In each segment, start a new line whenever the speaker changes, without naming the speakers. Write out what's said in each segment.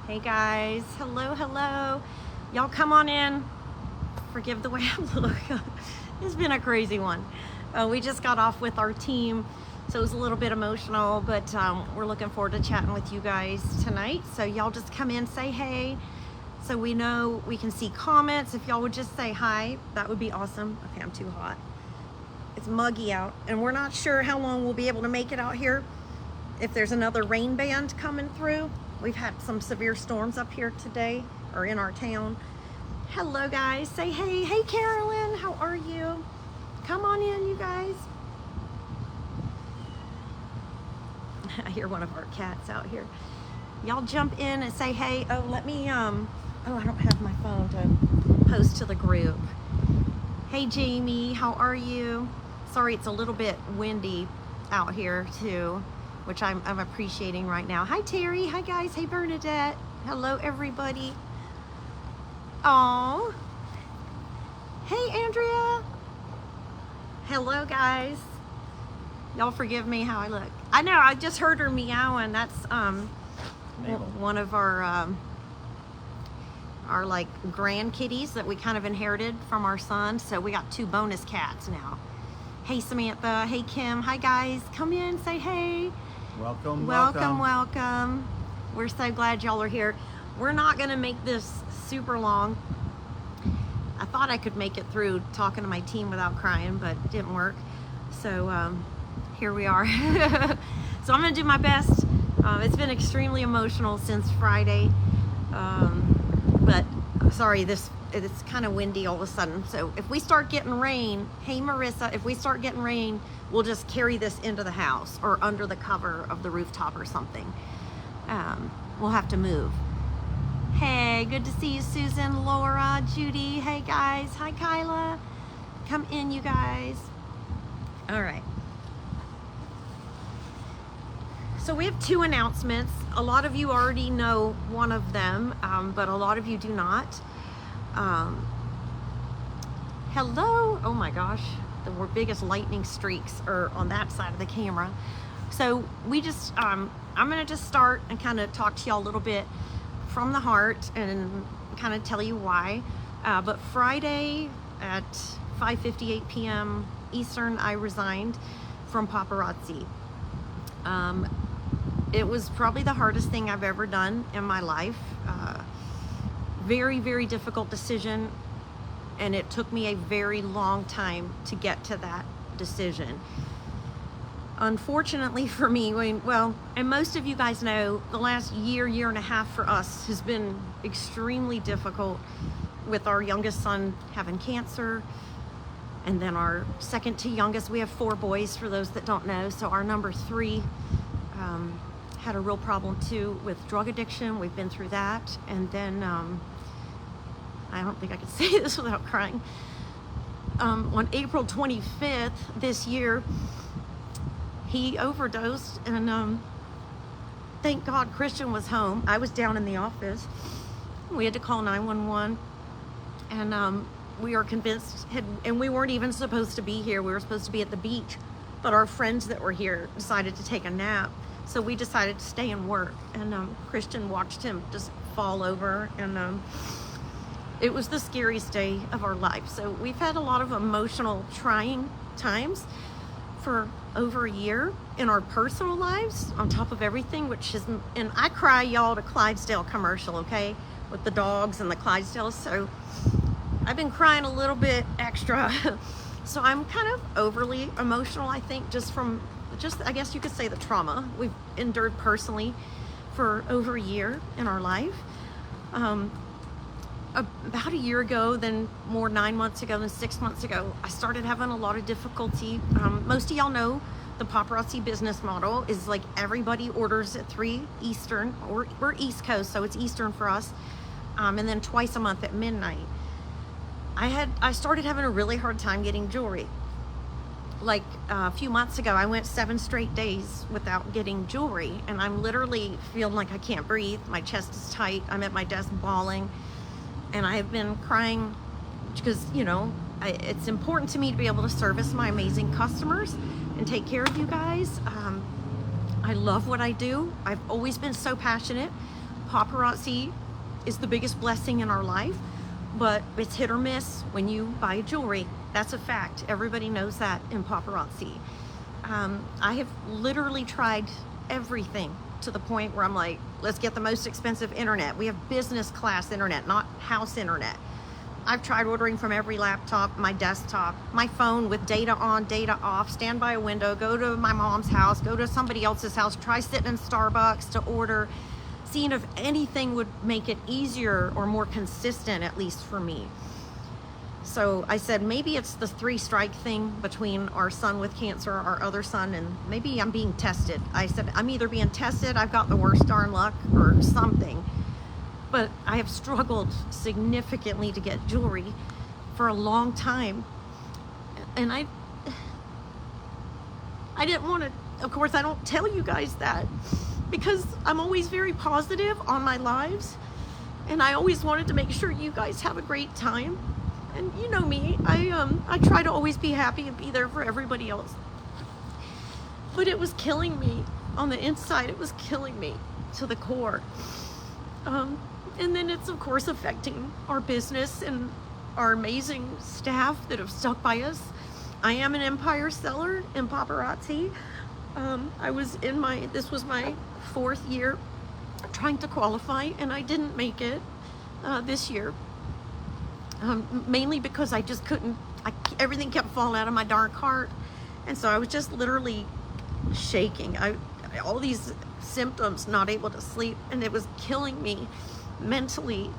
Hey guys, hello, hello. Y'all come on in. Forgive the way I look. It's been a crazy one. We just got off with our team, so it was a little bit emotional, but we're looking forward to chatting with you guys tonight. So y'all just come in, say hey, so we know we can see comments. If y'all would just say hi, that would be awesome. Okay, I'm too hot. It's muggy out, and we're not sure how long we'll be able to make it out here. If there's another rain band coming through. We've had some severe storms up here today, or in our town. Hello guys, say hey. Hey Carolyn, how are you? Come on in, you guys. I hear one of our cats out here. Y'all jump in and say hey. Oh, let me, oh, I don't have my phone to post to the group. Hey Jami, how are you? Sorry, it's a little bit windy out here too, which I'm appreciating right now. Hi Terry, hi guys, hey Bernadette. Hello everybody. Oh, hey Andrea. Hello guys. Y'all forgive me how I look. I know, I just heard her meowing. That's one of our like grand kitties that we kind of inherited from our son. So we got 2 bonus cats now. Hey Samantha, hey Kim, hi guys. Come in, say hey.
Welcome,
welcome. We're so glad y'all are here. We're not gonna make this super long. I thought I could make it through talking to my team without crying, but it didn't work. So here we are. So I'm gonna do my best. It's been extremely emotional since Friday. But sorry, it's kind of windy all of a sudden. So if we start getting rain, hey Marissa, if we start getting rain, we'll just carry this into the house or under the cover of the rooftop or something. We'll have to move. Hey, good to see you, Susan, Laura, Judy. Hey guys, hi Kyla. Come in, you guys. All right. So we have 2 announcements. A lot of you already know one of them, but a lot of you do not. Hello. Oh my gosh, the biggest lightning streaks are on that side of the camera. So we just, I'm gonna just start and kind of talk to y'all a little bit from the heart and kind of tell you why. But Friday at 5:58 p.m. Eastern, I resigned from Paparazzi. It was probably the hardest thing I've ever done in my life. Very, very difficult decision, and it took me a very long time to get to that decision. Unfortunately for me, well, and most of you guys know, the last year and a half for us has been extremely difficult with our youngest son having cancer, and then our second to youngest, we have 4 boys for those that don't know, so our number 3 had a real problem too with drug addiction. We've been through that. And then, I don't think I could say this without crying. On April 25th this year, he overdosed, and thank God Christian was home. I was down in the office. We had to call 911, and we are convinced, and we weren't even supposed to be here. We were supposed to be at the beach, but our friends that were here decided to take a nap. So we decided to stay and work, and Christian watched him just fall over, and it was the scariest day of our life. So we've had a lot of emotional, trying times for over a year in our personal lives, on top of everything, which is, and I cry y'all to Clydesdale commercial, okay, with the dogs and the Clydesdales. So I've been crying a little bit extra. So I'm kind of overly emotional, I think, just I guess you could say the trauma we've endured personally for over a year in our life. About a year ago, then more 9 months ago, then 6 months ago, I started having a lot of difficulty. Most of y'all know the Paparazzi business model is like everybody orders at 3 Eastern, or we're East Coast, so it's Eastern for us, and then twice a month at midnight. I started having a really hard time getting jewelry. Like a few months ago, I went 7 straight days without getting jewelry, and I'm literally feeling like I can't breathe. My chest is tight. I'm at my desk bawling, and I have been crying because, you know, it's important to me to be able to service my amazing customers and take care of you guys. I love what I do. I've always been so passionate, paparazzi is the biggest blessing in our life, but it's hit or miss when you buy jewelry. That's a fact. Everybody knows that in paparazzi. I have literally tried everything to the point where I'm like, let's get the most expensive internet. We have business class internet, not house internet. I've tried ordering from every laptop, my desktop, my phone with data on, data off, stand by a window, go to my mom's house, go to somebody else's house, try sitting in Starbucks to order, seeing if anything would make it easier or more consistent, at least for me. So I said, maybe it's the 3-strike thing between our son with cancer, our other son, and maybe I'm being tested. I said, I'm either being tested, I've got the worst darn luck, or something. But I have struggled significantly to get jewelry for a long time. And I didn't want to, of course, I don't tell you guys that because I'm always very positive on my lives. And I always wanted to make sure you guys have a great time. And you know me, I try to always be happy and be there for everybody else. But it was killing me on the inside. It was killing me to the core. And then it's of course affecting our business and our amazing staff that have stuck by us. I am an empire seller in paparazzi. This was my 4th year trying to qualify, and I didn't make it this year. Mainly because I just couldn't, everything kept falling out of my darn cart. And so I was just literally shaking. All these symptoms, not able to sleep, and it was killing me mentally.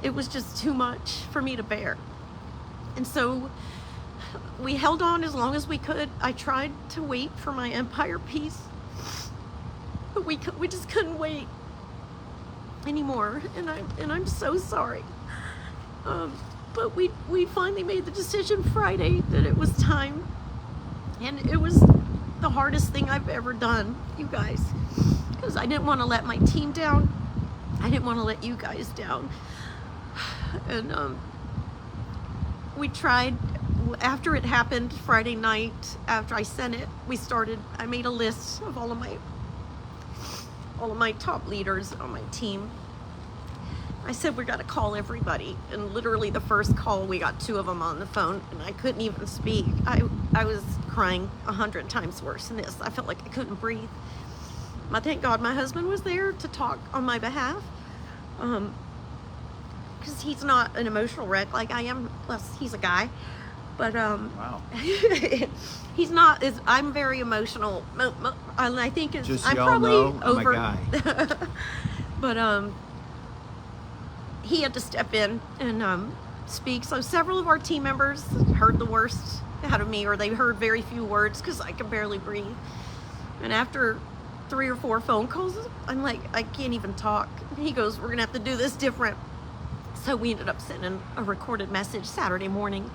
It was just too much for me to bear. And so we held on as long as we could. I tried to wait for my empire piece, but we just couldn't wait anymore. And I'm so sorry. But we finally made the decision Friday that it was time, and it was the hardest thing I've ever done, you guys, because I didn't want to let my team down. I didn't want to let you guys down. And we tried. After it happened Friday night, after I sent it, I made a list of all of my top leaders on my team. I said, we got to call everybody. And literally the first call, we got 2 of them on the phone, and I couldn't even speak. I was crying 100 times worse than this. I felt like I couldn't breathe. But thank God my husband was there to talk on my behalf. Because he's not an emotional wreck like I am, plus he's a guy. But
wow.
He's not. I'm very emotional. And I think
just
I'm
y'all
probably
know
over.
I'm a guy.
But he had to step in and speak. So several of our team members heard the worst out of me, or they heard very few words because I could barely breathe. And after 3 or 4 phone calls, I'm like, I can't even talk. He goes, we're gonna have to do this different. So we ended up sending a recorded message Saturday morning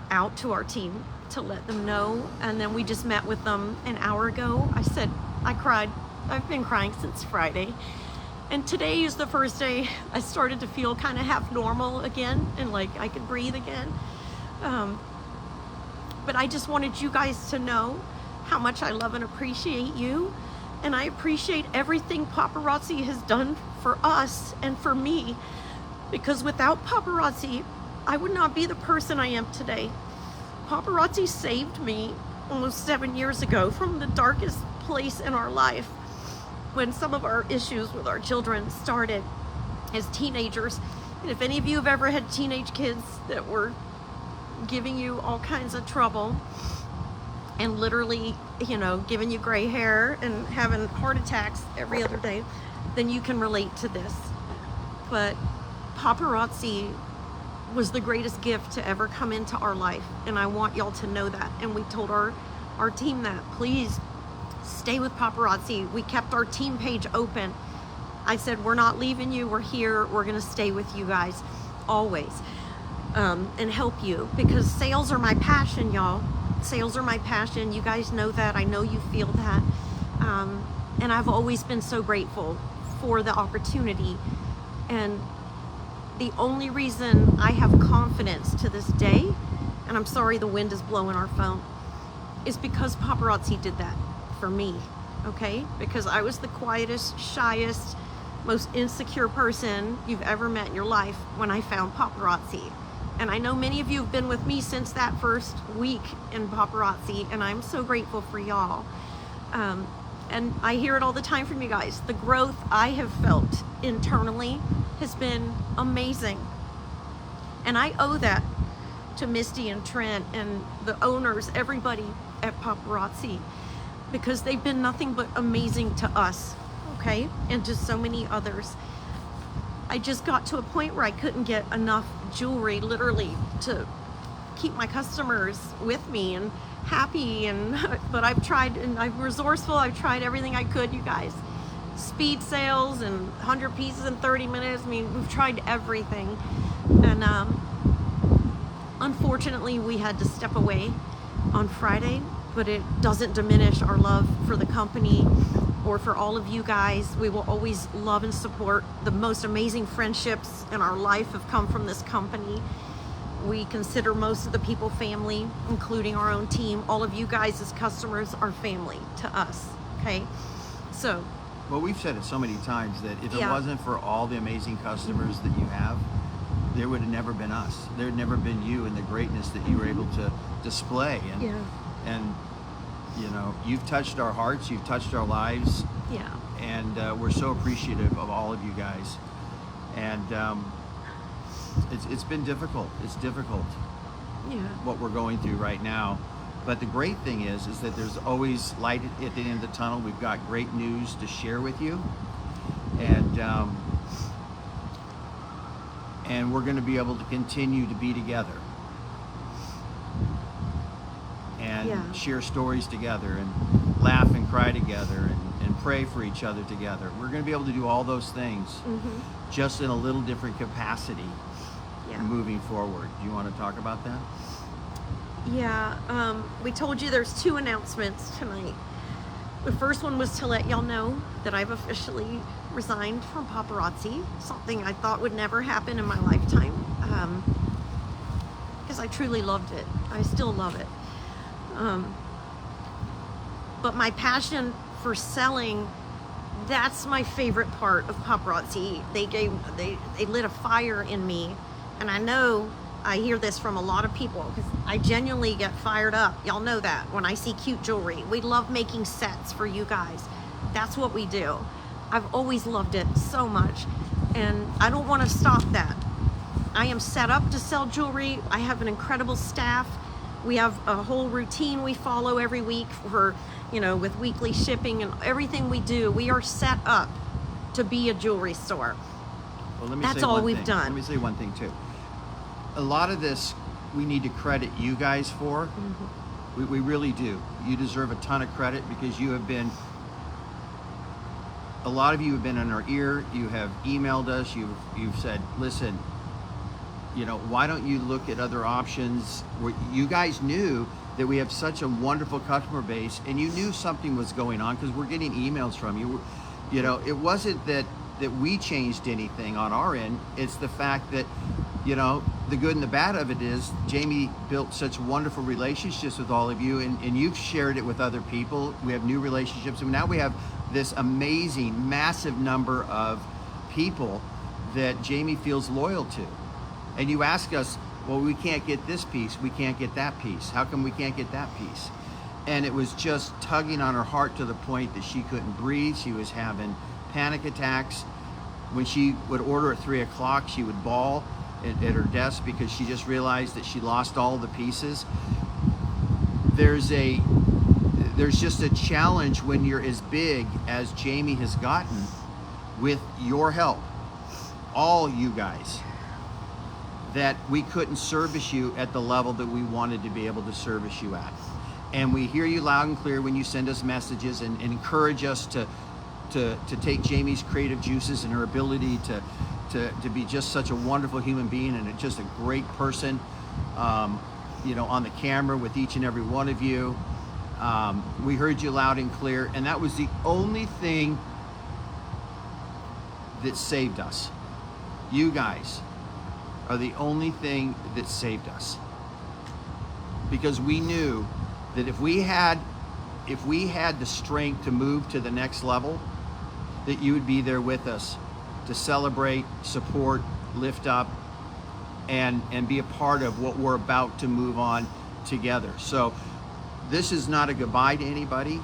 out to our team to let them know. And then we just met with them an hour ago. I cried. I've been crying since Friday. And today is the first day I started to feel kind of half normal again, and like I could breathe again. But I just wanted you guys to know how much I love and appreciate you. And I appreciate everything Paparazzi has done for us and for me. Because without Paparazzi, I would not be the person I am today. Paparazzi saved me almost 7 years ago from the darkest place in our life, when some of our issues with our children started as teenagers. And if any of you have ever had teenage kids that were giving you all kinds of trouble and literally, giving you gray hair and having heart attacks every other day, then you can relate to this. But Paparazzi was the greatest gift to ever come into our life, and I want y'all to know that. And we told our team that, please stay with Paparazzi. We kept our team page open. I said, we're not leaving you, we're here, we're gonna stay with you guys always, and help you, because sales are my passion, y'all. Sales are my passion. You guys know that. I know you feel that. And I've always been so grateful for the opportunity. And the only reason I have confidence to this day, and I'm sorry the wind is blowing our phone, is because Paparazzi did that for me, okay? Because I was the quietest, shyest, most insecure person you've ever met in your life when I found Paparazzi. And I know many of you have been with me since that first week in Paparazzi, and I'm so grateful for y'all. And I hear it all the time from you guys. The growth I have felt internally has been amazing. And I owe that to Misty and Trent and the owners, everybody at Paparazzi, because they've been nothing but amazing to us, okay? And to so many others. I just got to a point where I couldn't get enough jewelry, literally, to keep my customers with me and happy. And but I've tried, and I'm resourceful. I've tried everything I could, you guys. Speed sales and 100 pieces in 30 minutes. I mean, we've tried everything. And unfortunately, we had to step away on Friday, but it doesn't diminish our love for the company or for all of you guys. We will always love and support. The most amazing friendships in our life have come from this company. We consider most of the people family, including our own team. All of you guys as customers are family to us, okay? So.
Well, we've said it so many times that if it
Yeah.
wasn't for all the amazing customers that you have, there would have never been us. There had never been you and the greatness that you were able to display. And you know, you've touched our hearts, you've touched our lives.
Yeah.
And we're so appreciative of all of you guys. And it's been difficult. It's difficult.
Yeah.
What we're going through right now. But the great thing is that there's always light at the end of the tunnel. We've got great news to share with you. And we're going to be able to continue to be together and share stories together and laugh and cry together and pray for each other together. We're going to be able to do all those things just in a little different capacity moving forward. Do you want to talk about that?
Yeah, we told you there's 2 announcements tonight. The first one was to let y'all know that I've officially resigned from Paparazzi, something I thought would never happen in my lifetime, because I truly loved it. I still love it. But my passion for selling, that's my favorite part of Paparazzi. They lit a fire in me, and I know I hear this from a lot of people because I genuinely get fired up. Y'all know that when I see cute jewelry. We love making sets for you guys. That's what we do. I've always loved it so much, and I don't want to stop that. I am set up to sell jewelry. I have an incredible staff. We have a whole routine we follow every week for, you know, with weekly shipping and everything we do. We are set up to be a jewelry store.
Well, let me
That's
say
all
one
we've
thing.
done.
Let me say one thing too. A lot of this we need to credit you guys for. We really do. You deserve a ton of credit because you have been, a lot of you have been in our ear. You have emailed us. You've said, listen, you know, why don't you look at other options? You guys knew that we have such a wonderful customer base, and you knew something was going on because we're getting emails from you. You know, it wasn't that we changed anything on our end. It's the fact that, you know, the good and the bad of it is Jami built such wonderful relationships with all of you, and you've shared it with other people. We have new relationships, and now we have this amazing, massive number of people that Jami feels loyal to. And you ask us, well, we can't get this piece, we can't get that piece. How come we can't get that piece? And it was just tugging on her heart to the point that she couldn't breathe. She was having panic attacks. When she would order at 3 o'clock, she would bawl at her desk because she just realized that she lost all the pieces. There's just a challenge when you're as big as Jami has gotten with your help, all you guys, that we couldn't service you at the level that we wanted to be able to service you at. And we hear you loud and clear when you send us messages and encourage us to take Jami's creative juices and her ability to be just such a wonderful human being and just a great person, you know, on the camera with each and every one of you. We heard you loud and clear, and that was the only thing that saved us. You guys are the only thing that saved us, because we knew that if we had the strength to move to the next level, that you would be there with us to celebrate, support, lift up, and be a part of what we're about to move on together. So this is not a goodbye to anybody.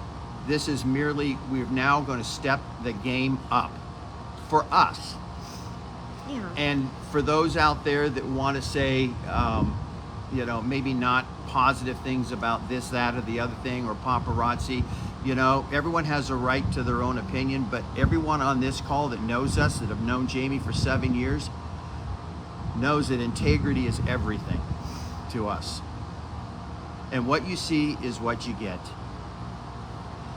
This is merely, we're now going to step the game up for us.
Yeah.
And for those out there that want to say, you know, maybe not positive things about this, that, or the other thing, or paparazzi, you know, everyone has a right to their own opinion, but everyone on this call that knows us, that have known Jami for 7 years, knows that integrity is everything to us. And what you see is what you get.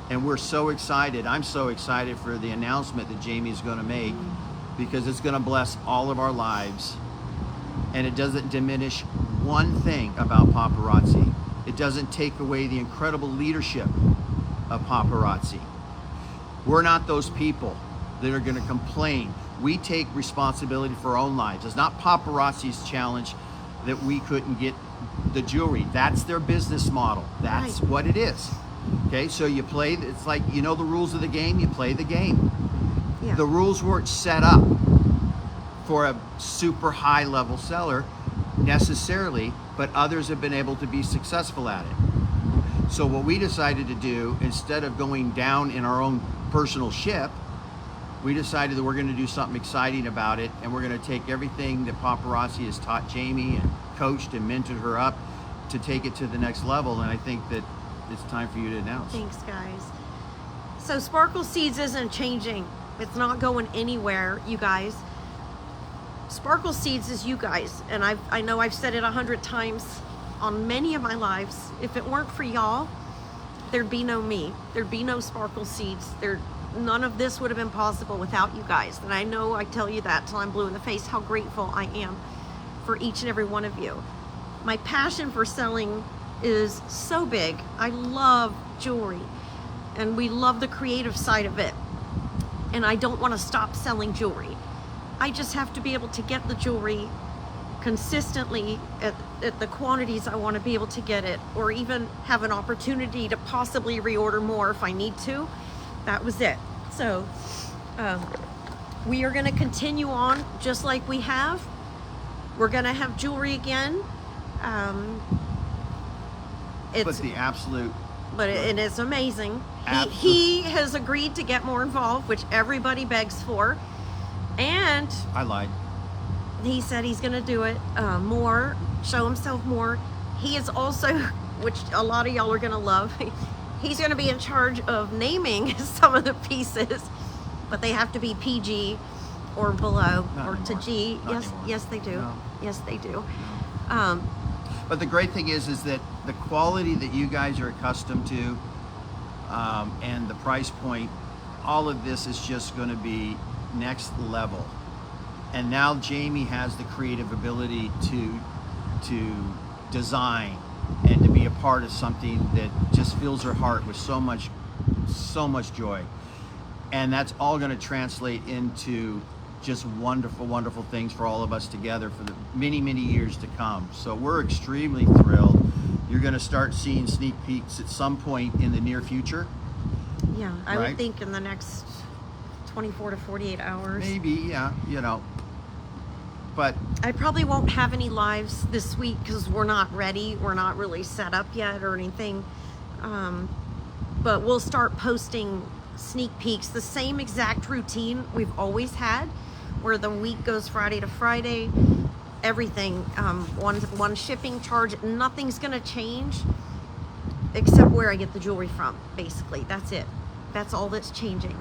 And we're so excited. I'm so excited for the announcement that Jami is going to make, because it's going to bless all of our lives. And it doesn't diminish one thing about Paparazzi. It doesn't take away the incredible leadership of Paparazzi. We're not those people that are going to complain. We take responsibility for our own lives. It's not Paparazzi's challenge that we couldn't get the jewelry. That's their business model. That's
Right.
what it is. Okay, so you play, it's like, you know the rules of the game, you play the game.
Yeah.
The rules weren't set up for a super high level seller necessarily, but others have been able to be successful at it. So what we decided to do, instead of going down in our own personal ship, we decided that we're going to do something exciting about it, and we're going to take everything that Paparazzi has taught Jami and coached and mentored her up to take it to the next level. And I think that it's time for you to announce.
Thanks, guys. So Sparkle Seeds isn't changing. It's not going anywhere, you guys. Sparkle Seeds is you guys, and I know I've said it 100 times on many of my lives. If it weren't for y'all, there'd be no me. There'd be no Sparkle Seeds. None of this would have been possible without you guys. And I know I tell you that till I'm blue in the face, how grateful I am for each and every one of you. My passion for selling is so big. I love jewelry, and we love the creative side of it. And I don't want to stop selling jewelry. I just have to be able to get the jewelry consistently at the quantities I want to be able to get it, or even have an opportunity to possibly reorder more if I need to. That was it. So we are going to continue on just like we have. We're going to have jewelry again.
But the absolute,
It is amazing.
Absolute.
He has agreed to get more involved, which everybody begs for. And
I lied.
he said he's going to do it more, show himself more. He is also, which a lot of y'all are going to love, he's going to be in charge of naming some of the pieces, but they have to be PG or below,
Not
or to
anymore.
G.
Not
Yes,
anymore.
yes they do.
No.
Yes they do.
No. But the great thing is that the quality that you guys are accustomed to, and the price point, all of this is just going to be next level. And now Jami has the creative ability to design and to be a part of something that just fills her heart with so much joy. And that's all going to translate into just wonderful, wonderful things for all of us together for the many, many years to come. So we're extremely thrilled. You're going to start seeing sneak peeks at some point in the near future.
Yeah, I
Right.
would think in the next 24 to 48 hours.
Maybe, yeah, you know. But
I probably won't have any lives this week because we're not ready. We're not really set up yet or anything. But we'll start posting sneak peeks, the same exact routine we've always had, where the week goes Friday to Friday, everything, one shipping charge, nothing's gonna change except where I get the jewelry from, basically. That's it. That's all that's changing.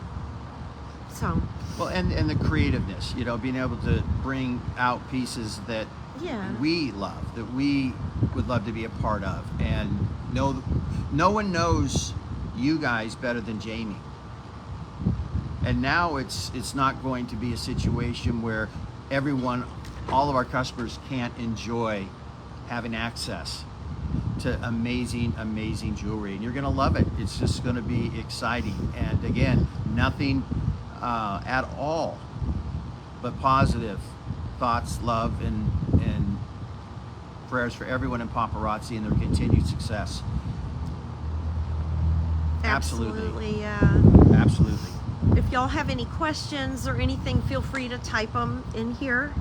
So,
well, and the creativeness, you know, being able to bring out pieces that
yeah.
we love, that we would love to be a part of. And no one knows you guys better than Jami. And now it's not going to be a situation where all of our customers can't enjoy having access to amazing, amazing jewelry. And you're going to love it. It's just going to be exciting. And again, nothing at all but positive thoughts, love, and prayers for everyone in Paparazzi and their continued success. Absolutely.
Absolutely, yeah.
Absolutely.
if y'all have any questions or anything, feel free to type them in here.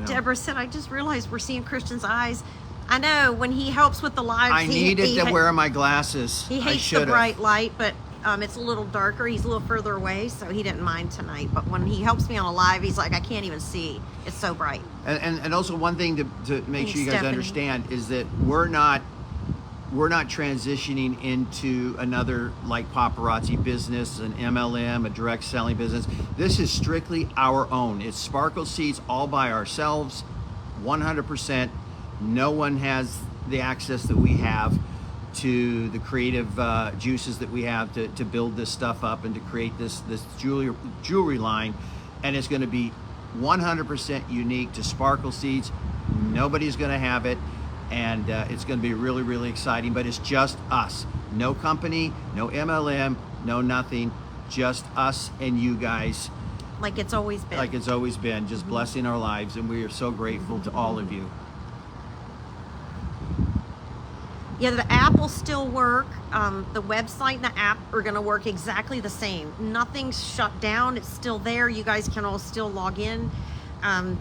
Deborah said, I just realized we're seeing Christian's eyes. I know, when he helps with the lives,
I needed to wear my glasses.
He hates the bright light, but it's a little darker. He's a little further away, so he didn't mind tonight. But when he helps me on a live, he's like, I can't even see. It's so bright.
And also one thing to make sure you guys understand is that we're not transitioning into another like Paparazzi business, an MLM, a direct selling business. This is strictly our own. It's Sparkle Seeds all by ourselves, 100%. No one has the access that we have to the creative juices that we have to build this stuff up and to create this jewelry line. And it's going to be 100% unique to Sparkle Seeds. Nobody's going to have it. And it's going to be really, really exciting, but it's just us. No company, no MLM, no nothing, just us and you guys.
Like it's always been.
Like it's always been, just blessing our lives, and we are so grateful to all of you.
Yeah, the app will still work. The website and the app are going to work exactly the same. Nothing's shut down. It's still there. You guys can all still log in.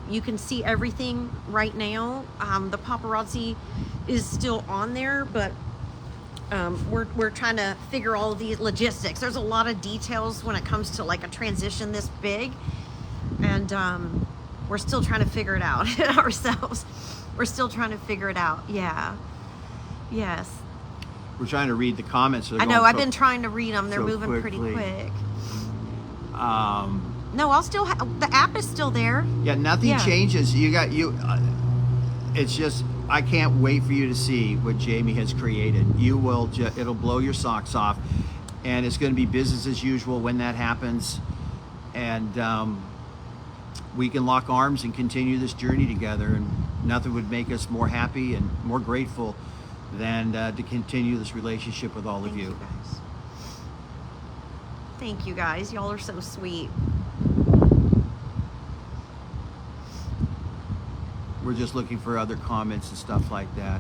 You can see everything right now. The Paparazzi is still on there, but we're trying to figure all of these logistics. There's a lot of details when it comes to like a transition this big, and we're still trying to figure it out ourselves. We're still trying to figure it out. Yeah. Yes.
We're trying to read the comments.
I know. I've been trying to read them. They're moving pretty quick. No, I'll still the app is still there.
Yeah, nothing changes. It's just, I can't wait for you to see what Jami has created. You will it'll blow your socks off, and it's going to be business as usual when that happens, and we can lock arms and continue this journey together, and nothing would make us more happy and more grateful than to continue this relationship with all of you.
Guys. Thank you guys. Y'all are so sweet.
We're just looking for other comments and stuff like that.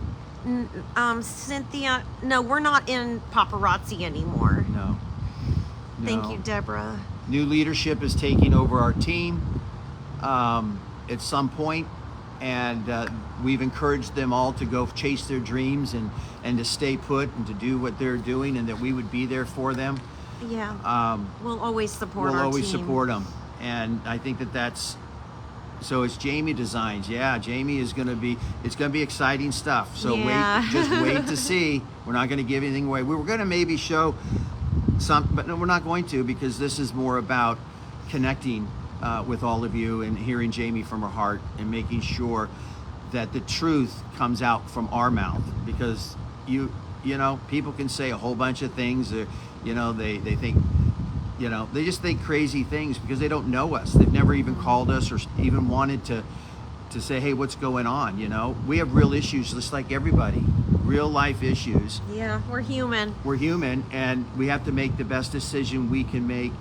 Cynthia, no, we're not in Paparazzi anymore.
No.
Thank you, Deborah.
New leadership is taking over our team at some point, and we've encouraged them all to go chase their dreams and to stay put and to do what they're doing, and that we would be there for them.
Yeah. We'll always support our team.
We'll always support them, and I think that's. So it's Jami Designs. Yeah, Jami is going to be, it's going to be exciting stuff. So just wait to see. We're not going to give anything away. We were going to maybe show some, but no, we're not going to, because this is more about connecting with all of you and hearing Jami from her heart and making sure that the truth comes out from our mouth, because you know, people can say a whole bunch of things, they think, they just think crazy things because they don't know us. They've never even called us or even wanted to say, hey, what's going on? We have real issues just like everybody, real life issues.
Yeah, we're human. We're
human, and we have to make the best decision we can make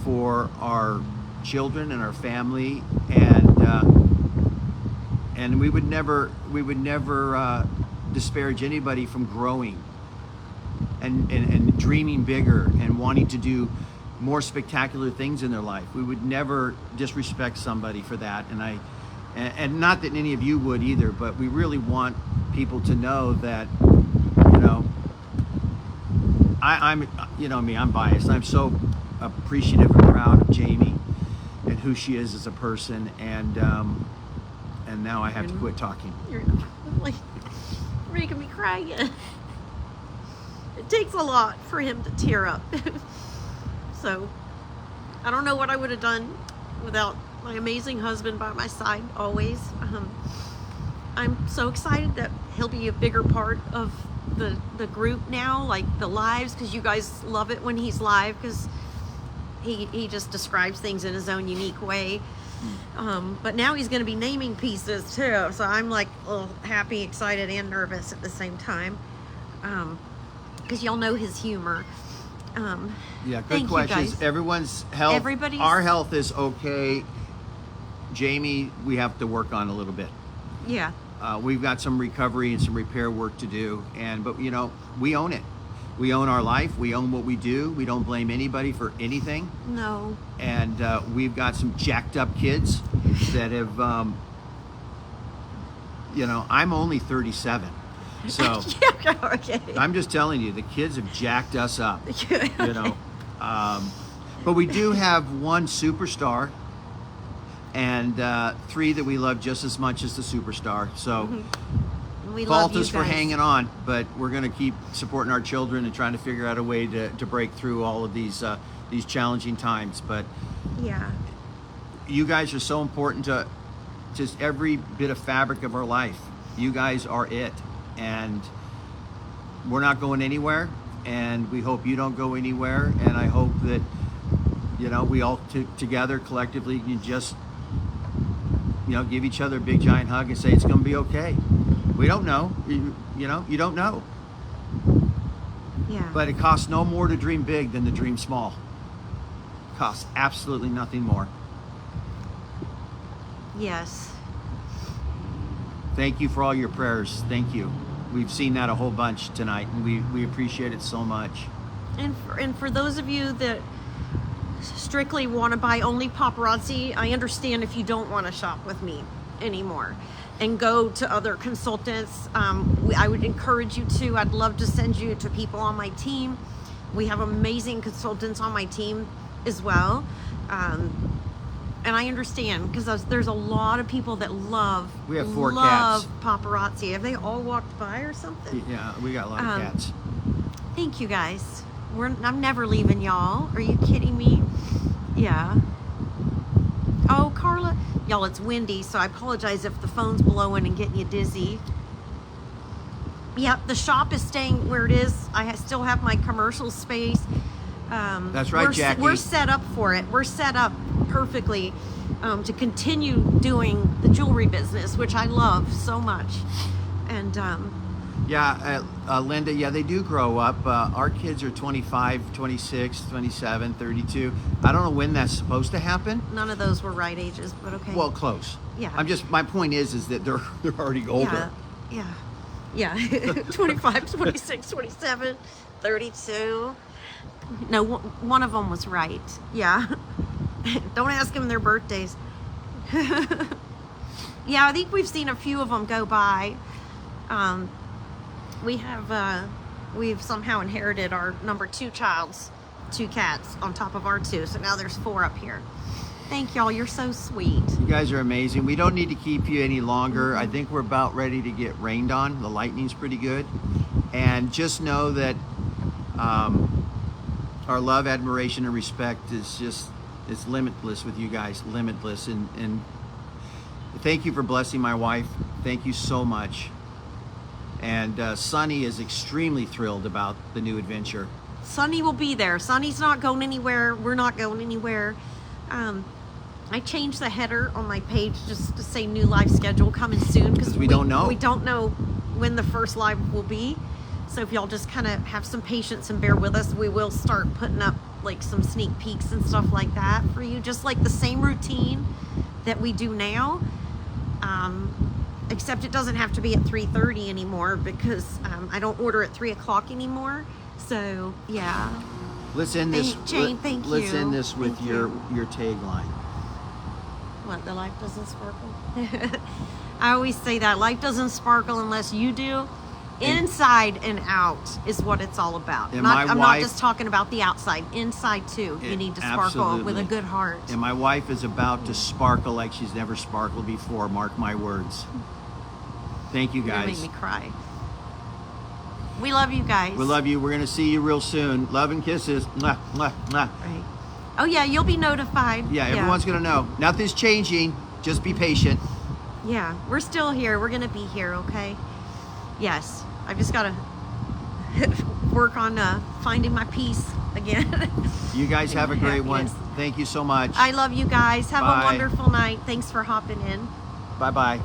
for our children and our family, and we would never disparage anybody from growing and dreaming bigger and wanting to do more spectacular things in their life. We would never disrespect somebody for that, and not that any of you would either, but we really want people to know that, I'm biased. I'm so appreciative and proud of Jami and who she is as a person, and now I have to quit talking.
You're like making me cry again. It takes a lot for him to tear up. So, I don't know what I would have done without my amazing husband by my side always. I'm so excited that he'll be a bigger part of the group now, like the lives, because you guys love it when he's live, because he just describes things in his own unique way. But now he's going to be naming pieces too, so I'm like happy, excited, and nervous at the same time, because y'all know his humor.
Yeah, good questions. Everyone's health, our health is okay. Jami, we have to work on a little bit.
Yeah.
We've got some recovery and some repair work to do, but we own it. We own our life. We own what we do. We don't blame anybody for anything.
No.
And we've got some jacked up kids that have, I'm only 37. So
Okay.
I'm just telling you, the kids have jacked us up,
Okay.
But we do have one superstar and 3 that we love just as much as the superstar. So
We love
fault
you
us for
guys.
hanging on, but we're going to keep supporting our children and trying to figure out a way to break through all of these challenging times. But
Yeah.
you guys are so important to just every bit of fabric of our life. You guys are it, and we're not going anywhere, and we hope you don't go anywhere. And I hope that we all together collectively can just give each other a big giant hug and say it's going to be okay. We don't know, you don't know,
Yeah.
but it costs no more to dream big than to dream small. It costs absolutely nothing more.
Yes.
Thank you for all your prayers. Thank you. We've seen that a whole bunch tonight, and we appreciate it so much.
And for those of you that strictly want to buy only Paparazzi, I understand if you don't want to shop with me anymore and go to other consultants. I would encourage you to. I'd love to send you to people on my team. We have amazing consultants on my team as well. And I understand because there's a lot of people that
We have 4
love
cats.
Paparazzi. Have they all walked by or something?
Yeah, we got a lot of cats.
Thank you guys. I'm never leaving y'all. Are you kidding me? Yeah. Oh, Carla. Y'all, it's windy, so I apologize if the phone's blowing and getting you dizzy. Yep, the shop is staying where it is. I still have my commercial space.
That's right, Jackie.
We're set up for it. We're set up perfectly to continue doing the jewelry business, which I love so much. And
Linda, they do grow up. Our kids are 25, 26, 27, 32. I don't know when that's supposed to happen.
none of those were right ages, but okay.
Well, close.
Yeah.
My point is that they're already older.
Yeah. 25, 26, 27, 32. No, one of them was right. Yeah. Don't ask them their birthdays. Yeah, I think we've seen a few of them go by. We've somehow inherited our number 2 child's 2 cats on top of our 2. So now there's 4 up here. Thank y'all. You're so sweet.
You guys are amazing. We don't need to keep you any longer. I think we're about ready to get rained on. The lightning's pretty good. And just know that our love, admiration, and respect is it's limitless with you guys. Limitless. And thank you for blessing my wife. Thank you so much. And Sunny is extremely thrilled about the new adventure.
Sunny will be there. Sunny's not going anywhere. We're not going anywhere. I changed the header on my page just to say new live schedule coming soon because
we don't know.
We don't know when the first live will be. So if y'all just kind of have some patience and bear with us, we will start putting up like some sneak peeks and stuff like that for you, just like the same routine that we do now. Except it doesn't have to be at 3:30 anymore because I don't order at 3 o'clock anymore. So yeah.
Let's end this.
Jane, thank you.
Let's end this with
Thank
your
you.
tagline.
What, the life doesn't sparkle? I always say that life doesn't sparkle unless you do. Inside and out is what it's all about.
And
I'm not just talking about the outside. Inside too. You need to sparkle
Absolutely.
with a good heart.
And my wife is about to sparkle like she's never sparkled before. Mark my words. Thank you,
You're gonna
guys.
make me cry. We love you guys.
We love you. We're going to see you real soon. Love and kisses. Mwah, mwah, mwah.
Right. Oh yeah, you'll be notified.
Yeah, everyone's going to know. Nothing's changing. Just be patient.
Yeah, we're still here. We're gonna be here, okay? Yes. I've just gotta work on finding my peace again.
You guys have a great one.
Yes.
Thank you so much.
I love you guys. Have
Bye.
a wonderful night. Thanks for hopping in.
Bye-bye.